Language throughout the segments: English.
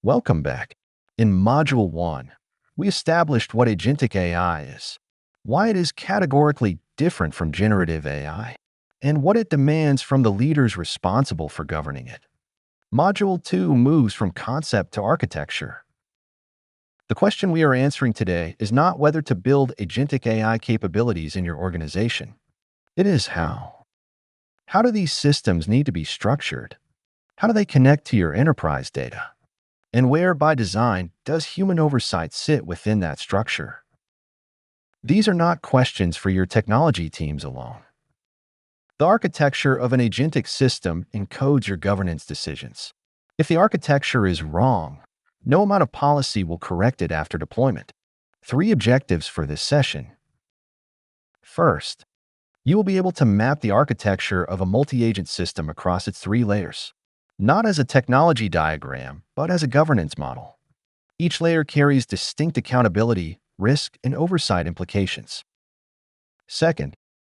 Welcome back. In Module 1, we established what Agentic AI is, why it is categorically different from generative AI, and what it demands from the leaders responsible for governing it. Module 2 moves from concept to architecture. The question we are answering today is not whether to build Agentic AI capabilities in your organization. It is how. How do these systems need to be structured? How do they connect to your enterprise data? And where, by design, does human oversight sit within that structure? These are not questions for your technology teams alone. The architecture of an agentic system encodes your governance decisions. If the architecture is wrong, no amount of policy will correct it after deployment. 3 objectives for this session. First, you will be able to map the architecture of a multi-agent system across its 3 layers, not as a technology diagram, but as a governance model. Each layer carries distinct accountability, risk, and oversight implications. Second,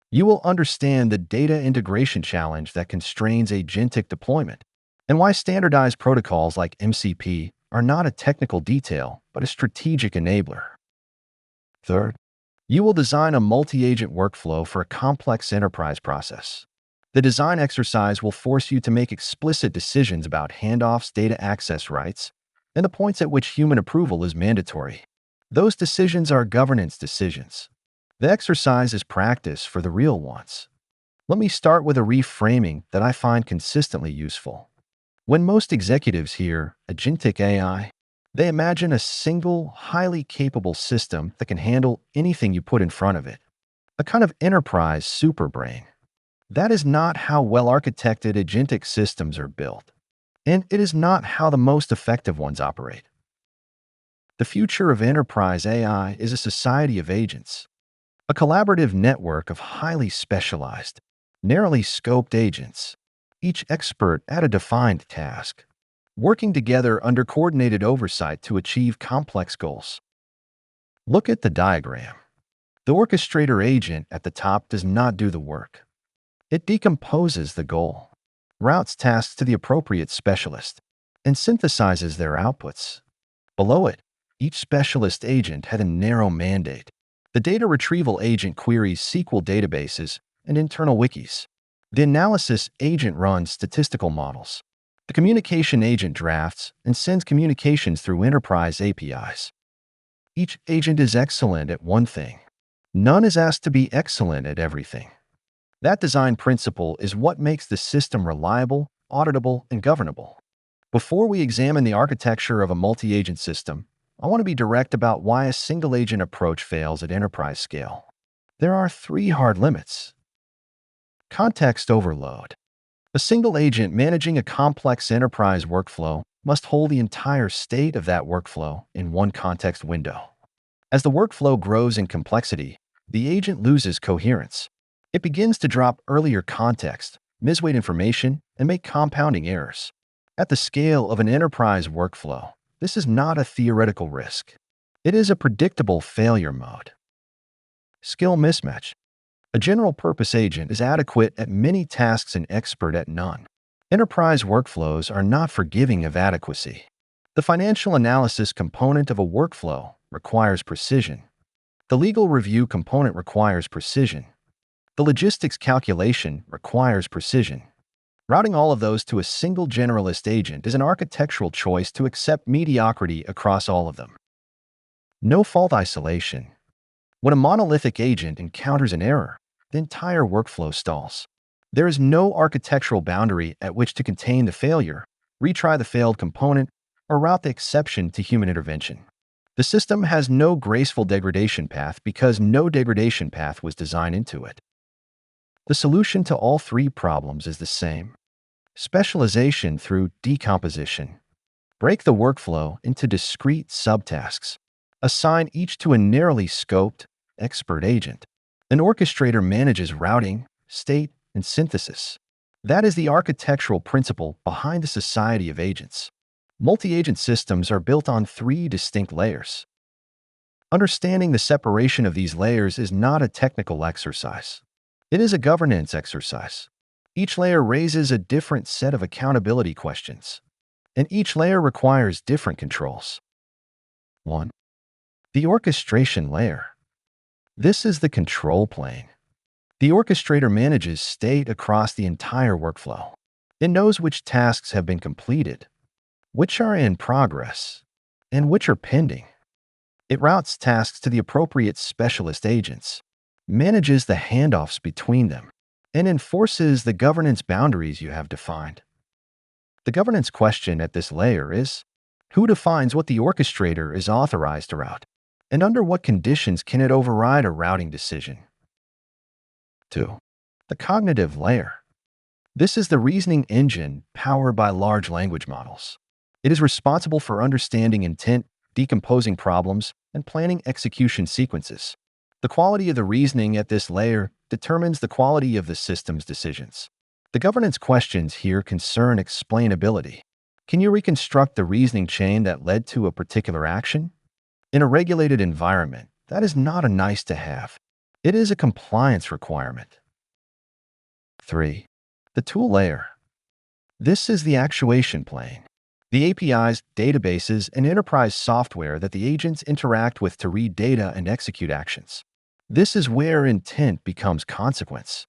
you will understand the data integration challenge that constrains agentic deployment, and why standardized protocols like MCP are not a technical detail, but a strategic enabler. Third, you will design a multi-agent workflow for a complex enterprise process. The design exercise will force you to make explicit decisions about handoffs, data access rights, and the points at which human approval is mandatory. Those decisions are governance decisions. The exercise is practice for the real ones. Let me start with a reframing that I find consistently useful. When most executives hear Agentic AI, they imagine a single, highly capable system that can handle anything you put in front of it. A kind of enterprise superbrain. That is not how well-architected agentic systems are built, and it is not how the most effective ones operate. The future of enterprise AI is a society of agents, a collaborative network of highly specialized, narrowly scoped agents, each expert at a defined task, working together under coordinated oversight to achieve complex goals. Look at the diagram. The orchestrator agent at the top does not do the work. It decomposes the goal, routes tasks to the appropriate specialist, and synthesizes their outputs. Below it, each specialist agent had a narrow mandate. The data retrieval agent queries SQL databases and internal wikis. The analysis agent runs statistical models. The communication agent drafts and sends communications through enterprise APIs. Each agent is excellent at one thing. None is asked to be excellent at everything. That design principle is what makes the system reliable, auditable, and governable. Before we examine the architecture of a multi-agent system, I want to be direct about why a single-agent approach fails at enterprise scale. There are 3 hard limits. Context overload. A single agent managing a complex enterprise workflow must hold the entire state of that workflow in one context window. As the workflow grows in complexity, the agent loses coherence. It begins to drop earlier context, misweight information, and make compounding errors. At the scale of an enterprise workflow, this is not a theoretical risk. It is a predictable failure mode. Skill mismatch. A general-purpose agent is adequate at many tasks and expert at none. Enterprise workflows are not forgiving of adequacy. The financial analysis component of a workflow requires precision. The legal review component requires precision. The logistics calculation requires precision. Routing all of those to a single generalist agent is an architectural choice to accept mediocrity across all of them. No fault isolation. When a monolithic agent encounters an error, the entire workflow stalls. There is no architectural boundary at which to contain the failure, retry the failed component, or route the exception to human intervention. The system has no graceful degradation path because no degradation path was designed into it. The solution to all 3 problems is the same. Specialization through decomposition. Break the workflow into discrete subtasks. Assign each to a narrowly scoped, expert agent. An orchestrator manages routing, state, and synthesis. That is the architectural principle behind the society of agents. Multi-agent systems are built on 3 distinct layers. Understanding the separation of these layers is not a technical exercise. It is a governance exercise. Each layer raises a different set of accountability questions. and each layer requires different controls. 1. The orchestration layer. This is the control plane. The orchestrator manages state across the entire workflow. It knows which tasks have been completed, which are in progress, and which are pending. It routes tasks to the appropriate specialist agents, manages the handoffs between them, and enforces the governance boundaries you have defined. The governance question at this layer is, who defines what the orchestrator is authorized to route, and under what conditions can it override a routing decision? 2. The cognitive layer. This is the reasoning engine powered by large language models. It is responsible for understanding intent, decomposing problems, and planning execution sequences. The quality of the reasoning at this layer determines the quality of the system's decisions. The governance questions here concern explainability. Can you reconstruct the reasoning chain that led to a particular action? In a regulated environment, that is not a nice-to-have. It is a compliance requirement. 3. The tool layer. This is the actuation plane. The APIs, databases, and enterprise software that the agents interact with to read data and execute actions. This is where intent becomes consequence.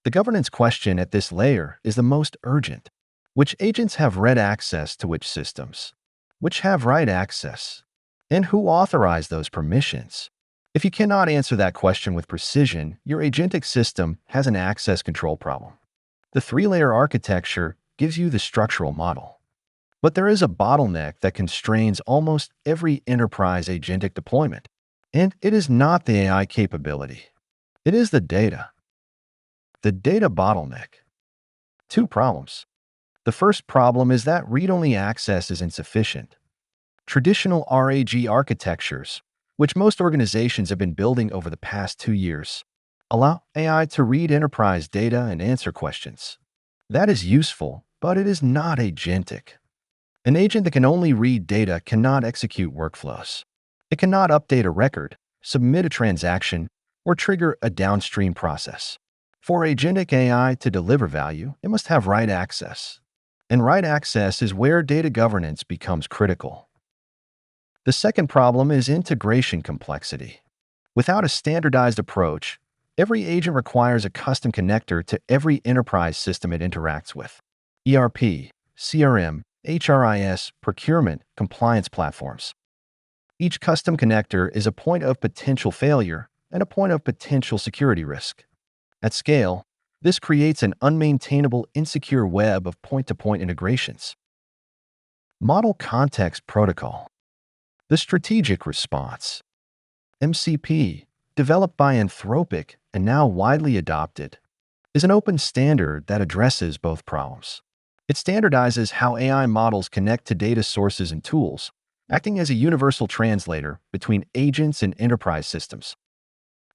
The governance question at this layer is the most urgent. Which agents have read access to which systems? Which have write access? And who authorized those permissions? If you cannot answer that question with precision, your agentic system has an access control problem. The three-layer architecture gives you the structural model. But there is a bottleneck that constrains almost every enterprise agentic deployment. And it is not the AI capability. It is the data. The data bottleneck. 2 problems. The first problem is that read-only access is insufficient. Traditional RAG architectures, which most organizations have been building over the past 2 years, allow AI to read enterprise data and answer questions. That is useful, but it is not agentic. An agent that can only read data cannot execute workflows. It cannot update a record, submit a transaction, or trigger a downstream process. For agentic AI to deliver value, it must have write access. And write access is where data governance becomes critical. The second problem is integration complexity. Without a standardized approach, every agent requires a custom connector to every enterprise system it interacts with. ERP, CRM, HRIS, procurement, compliance platforms. Each custom connector is a point of potential failure and a point of potential security risk. At scale, this creates an unmaintainable, insecure web of point-to-point integrations. Model Context Protocol. The Strategic Response. MCP, developed by Anthropic and now widely adopted, is an open standard that addresses both problems. It standardizes how AI models connect to data sources and tools, acting as a universal translator between agents and enterprise systems.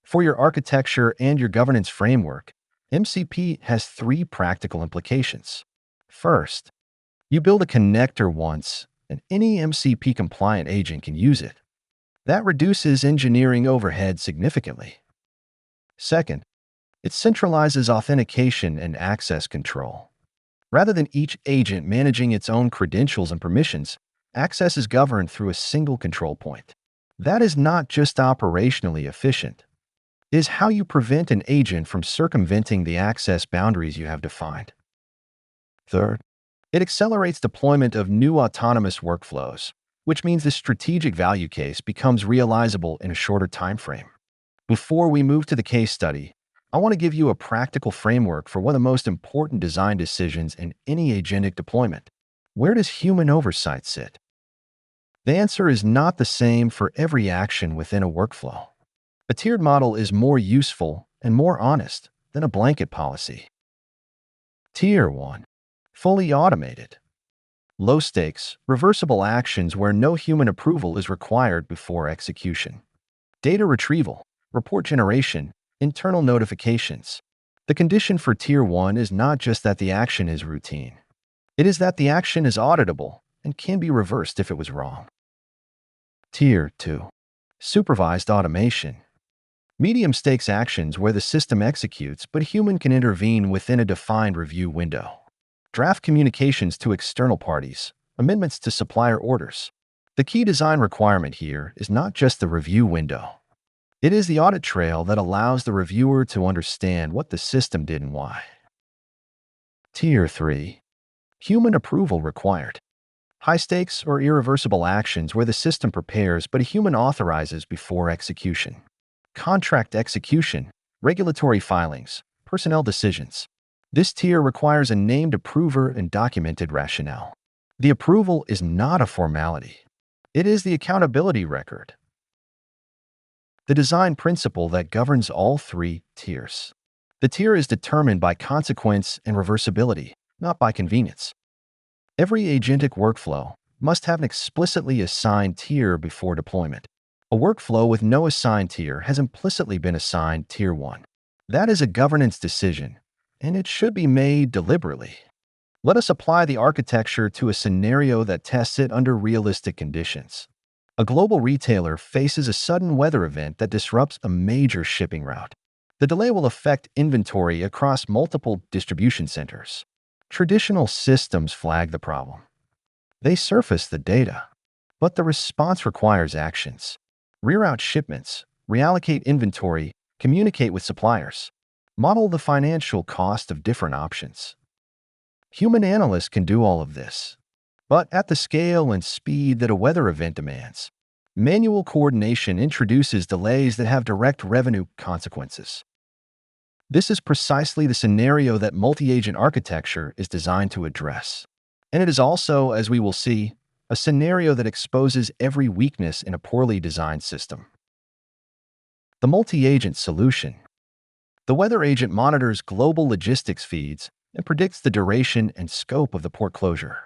For your architecture and your governance framework, MCP has 3 practical implications. First, you build a connector once, and any MCP-compliant agent can use it. That reduces engineering overhead significantly. Second, it centralizes authentication and access control. Rather than each agent managing its own credentials and permissions, access is governed through a single control point. That is not just operationally efficient. It is how you prevent an agent from circumventing the access boundaries you have defined. Third, it accelerates deployment of new autonomous workflows, which means the strategic value case becomes realizable in a shorter time frame. Before we move to the case study, I want to give you a practical framework for one of the most important design decisions in any agentic deployment. Where does human oversight sit? The answer is not the same for every action within a workflow. A tiered model is more useful and more honest than a blanket policy. Tier 1. Fully automated. Low stakes, reversible actions where no human approval is required before execution. Data retrieval, report generation, internal notifications. The condition for Tier 1 is not just that the action is routine. It is that the action is auditable and can be reversed if it was wrong. Tier 2. Supervised automation. Medium-stakes actions where the system executes but a human can intervene within a defined review window. Draft communications to external parties, amendments to supplier orders. The key design requirement here is not just the review window. It is the audit trail that allows the reviewer to understand what the system did and why. Tier 3. Human approval required. High stakes or irreversible actions where the system prepares but a human authorizes before execution. Contract execution, regulatory filings, personnel decisions. This tier requires a named approver and documented rationale. The approval is not a formality. It is the accountability record. The design principle that governs all three tiers. The tier is determined by consequence and reversibility, not by convenience. Every agentic workflow must have an explicitly assigned tier before deployment. A workflow with no assigned tier has implicitly been assigned Tier 1. That is a governance decision, and it should be made deliberately. Let us apply the architecture to a scenario that tests it under realistic conditions. A global retailer faces a sudden weather event that disrupts a major shipping route. The delay will affect inventory across multiple distribution centers. Traditional systems flag the problem. They surface the data, but the response requires actions. Reroute shipments, reallocate inventory, communicate with suppliers. Model the financial cost of different options. Human analysts can do all of this, but at the scale and speed that a weather event demands. Manual coordination introduces delays that have direct revenue consequences. This is precisely the scenario that multi-agent architecture is designed to address. And it is also, as we will see, a scenario that exposes every weakness in a poorly designed system. The multi-agent solution. The weather agent monitors global logistics feeds and predicts the duration and scope of the port closure.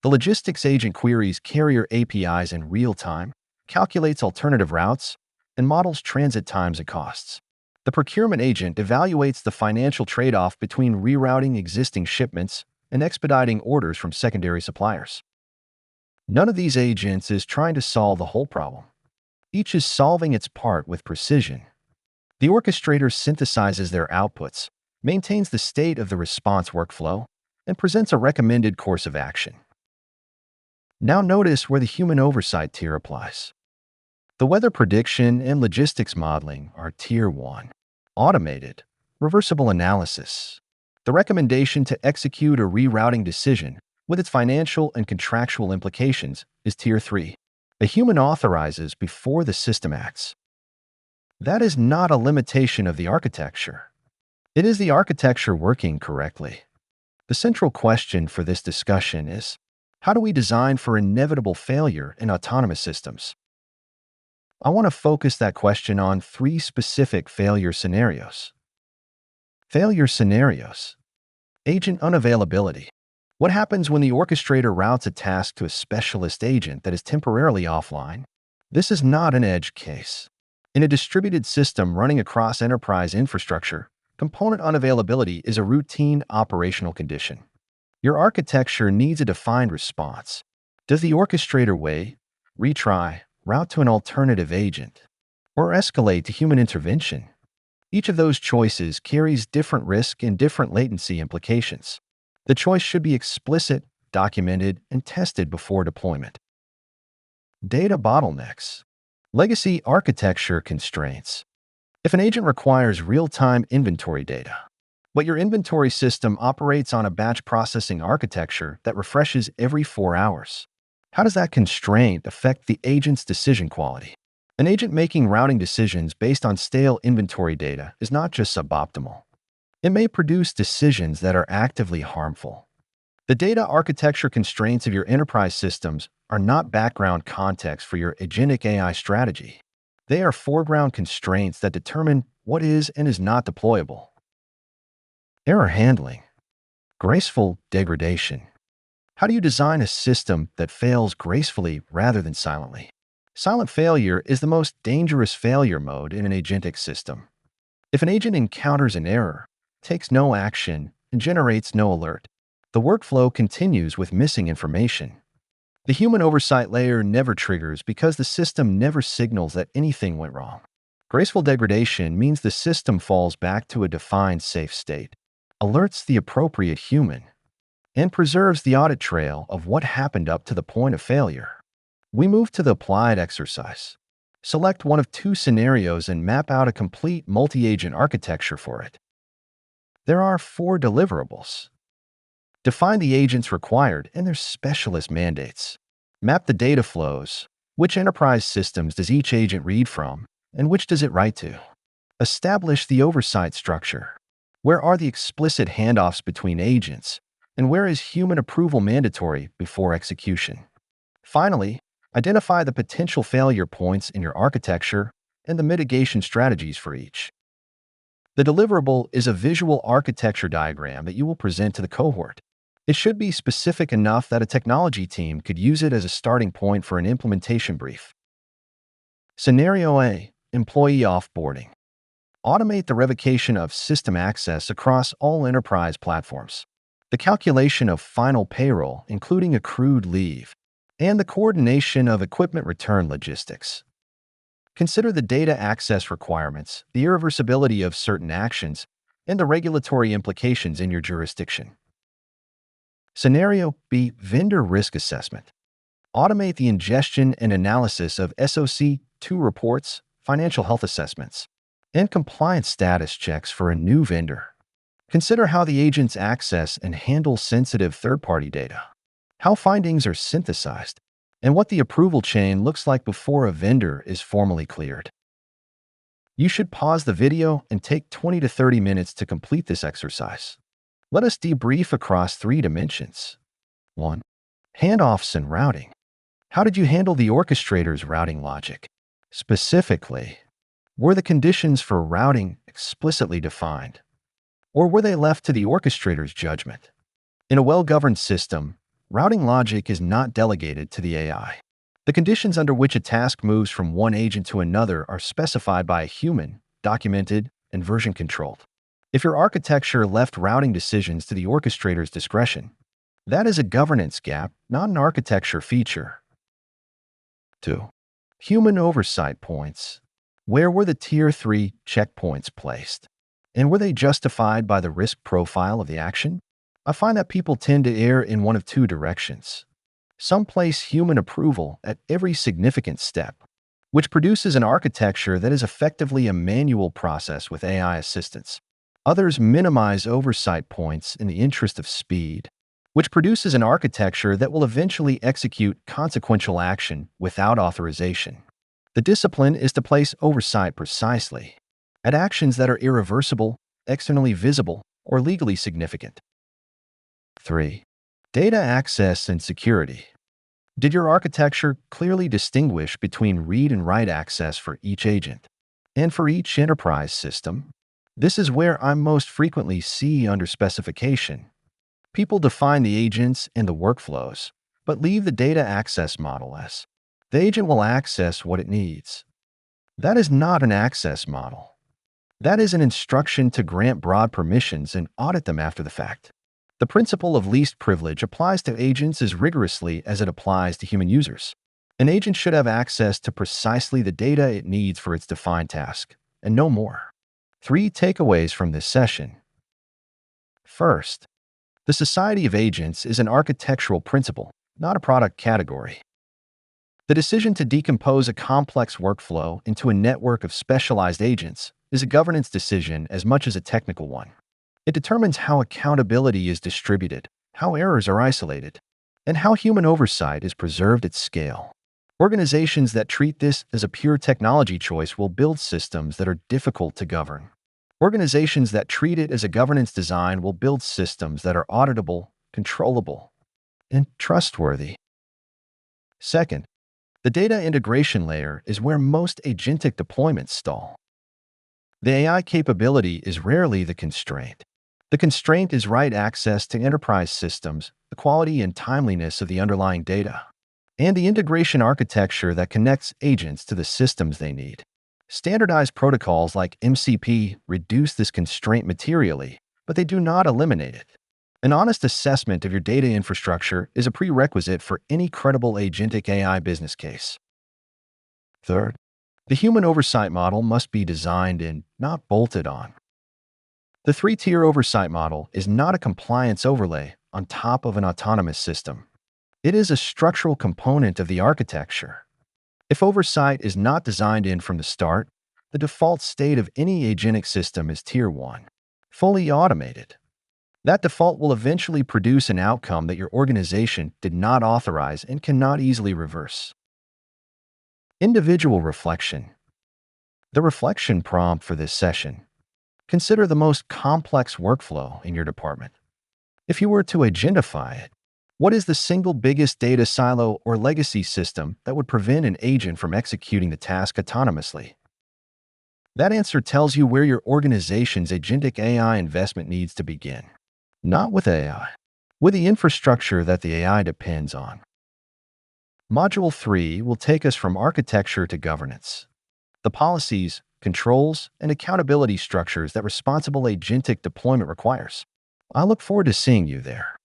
The logistics agent queries carrier APIs in real time, calculates alternative routes, and models transit times and costs. The procurement agent evaluates the financial trade-off between rerouting existing shipments and expediting orders from secondary suppliers. None of these agents is trying to solve the whole problem. Each is solving its part with precision. The orchestrator synthesizes their outputs, maintains the state of the response workflow, and presents a recommended course of action. Now notice where the human oversight tier applies. The weather prediction and logistics modeling are Tier 1. Automated, reversible analysis. The recommendation to execute a rerouting decision with its financial and contractual implications is Tier 3. A human authorizes before the system acts. That is not a limitation of the architecture. It is the architecture working correctly. The central question for this discussion is, how do we design for inevitable failure in autonomous systems? I want to focus that question on three specific failure scenarios. Failure scenarios. Agent unavailability. What happens when the orchestrator routes a task to a specialist agent that is temporarily offline? This is not an edge case. In a distributed system running across enterprise infrastructure, component unavailability is a routine operational condition. Your architecture needs a defined response. Does the orchestrator wait, retry, route to an alternative agent, or escalate to human intervention? Each of those choices carries different risk and different latency implications. The choice should be explicit, documented, and tested before deployment. Data bottlenecks. Legacy architecture constraints. If an agent requires real-time inventory data, but your inventory system operates on a batch processing architecture that refreshes every 4 hours, how does that constraint affect the agent's decision quality? An agent making routing decisions based on stale inventory data is not just suboptimal. It may produce decisions that are actively harmful. The data architecture constraints of your enterprise systems are not background context for your agentic AI strategy. They are foreground constraints that determine what is and is not deployable. Error handling. Graceful degradation. How do you design a system that fails gracefully rather than silently? Silent failure is the most dangerous failure mode in an agentic system. If an agent encounters an error, takes no action, and generates no alert, the workflow continues with missing information. The human oversight layer never triggers because the system never signals that anything went wrong. Graceful degradation means the system falls back to a defined safe state. Alerts the appropriate human. and preserves the audit trail of what happened up to the point of failure. We move to the applied exercise. Select one of two scenarios and map out a complete multi-agent architecture for it. There are 4 deliverables. Define the agents required and their specialist mandates. Map the data flows. Which enterprise systems does each agent read from, and which does it write to? Establish the oversight structure. Where are the explicit handoffs between agents, and where is human approval mandatory before execution? Finally, identify the potential failure points in your architecture and the mitigation strategies for each. The deliverable is a visual architecture diagram that you will present to the cohort. It should be specific enough that a technology team could use it as a starting point for an implementation brief. Scenario A: Employee offboarding. Automate the revocation of system access across all enterprise platforms. The calculation of final payroll, including accrued leave, and the coordination of equipment return logistics. Consider the data access requirements, the irreversibility of certain actions, and the regulatory implications in your jurisdiction. Scenario B: Vendor risk assessment. Automate the ingestion and analysis of SOC 2 reports, financial health assessments, and compliance status checks for a new vendor. Consider how the agents access and handle sensitive third-party data, how findings are synthesized, and what the approval chain looks like before a vendor is formally cleared. You should pause the video and take 20 to 30 minutes to complete this exercise. Let us debrief across 3 dimensions. 1. Handoffs and routing. How did you handle the orchestrator's routing logic? Specifically, were the conditions for routing explicitly defined, or were they left to the orchestrator's judgment? In a well-governed system, routing logic is not delegated to the AI. The conditions under which a task moves from one agent to another are specified by a human, documented, and version-controlled. If your architecture left routing decisions to the orchestrator's discretion, that is a governance gap, not an architecture feature. 2. Human oversight points. Where were the Tier 3 checkpoints placed? And were they justified by the risk profile of the action? I find that people tend to err in one of 2 directions. Some place human approval at every significant step, which produces an architecture that is effectively a manual process with AI assistance. Others minimize oversight points in the interest of speed, which produces an architecture that will eventually execute consequential action without authorization. The discipline is to place oversight precisely at actions that are irreversible, externally visible, or legally significant. 3. Data access and security. Did your architecture clearly distinguish between read and write access for each agent and for each enterprise system? This is where I most frequently see under specification. People define the agents and the workflows, but leave the data access model as the agent will access what it needs. That is not an access model. That is an instruction to grant broad permissions and audit them after the fact. The principle of least privilege applies to agents as rigorously as it applies to human users. An agent should have access to precisely the data it needs for its defined task, and no more. 3 takeaways from this session. First, the society of agents is an architectural principle, not a product category. The decision to decompose a complex workflow into a network of specialized agents is a governance decision as much as a technical one. It determines how accountability is distributed, how errors are isolated, and how human oversight is preserved at scale. Organizations that treat this as a pure technology choice will build systems that are difficult to govern. Organizations that treat it as a governance design will build systems that are auditable, controllable, and trustworthy. Second, the data integration layer is where most agentic deployments stall. The AI capability is rarely the constraint. The constraint is write access to enterprise systems, the quality and timeliness of the underlying data, and the integration architecture that connects agents to the systems they need. Standardized protocols like MCP reduce this constraint materially, but they do not eliminate it. An honest assessment of your data infrastructure is a prerequisite for any credible agentic AI business case. Third, the human oversight model must be designed in, not bolted on. The 3-tier oversight model is not a compliance overlay, on top of an autonomous system. It is a structural component of the architecture. If oversight is not designed in from the start, the default state of any agentic system is Tier 1, fully automated. That default will eventually produce an outcome that your organization did not authorize and cannot easily reverse. Individual reflection. The reflection prompt for this session. Consider the most complex workflow in your department. If you were to agentify it, what is the single biggest data silo or legacy system that would prevent an agent from executing the task autonomously? That answer tells you where your organization's agentic AI investment needs to begin. Not with AI, with the infrastructure that the AI depends on. Module 3 will take us from architecture to governance. The policies, controls, and accountability structures that responsible agentic deployment requires. I look forward to seeing you there.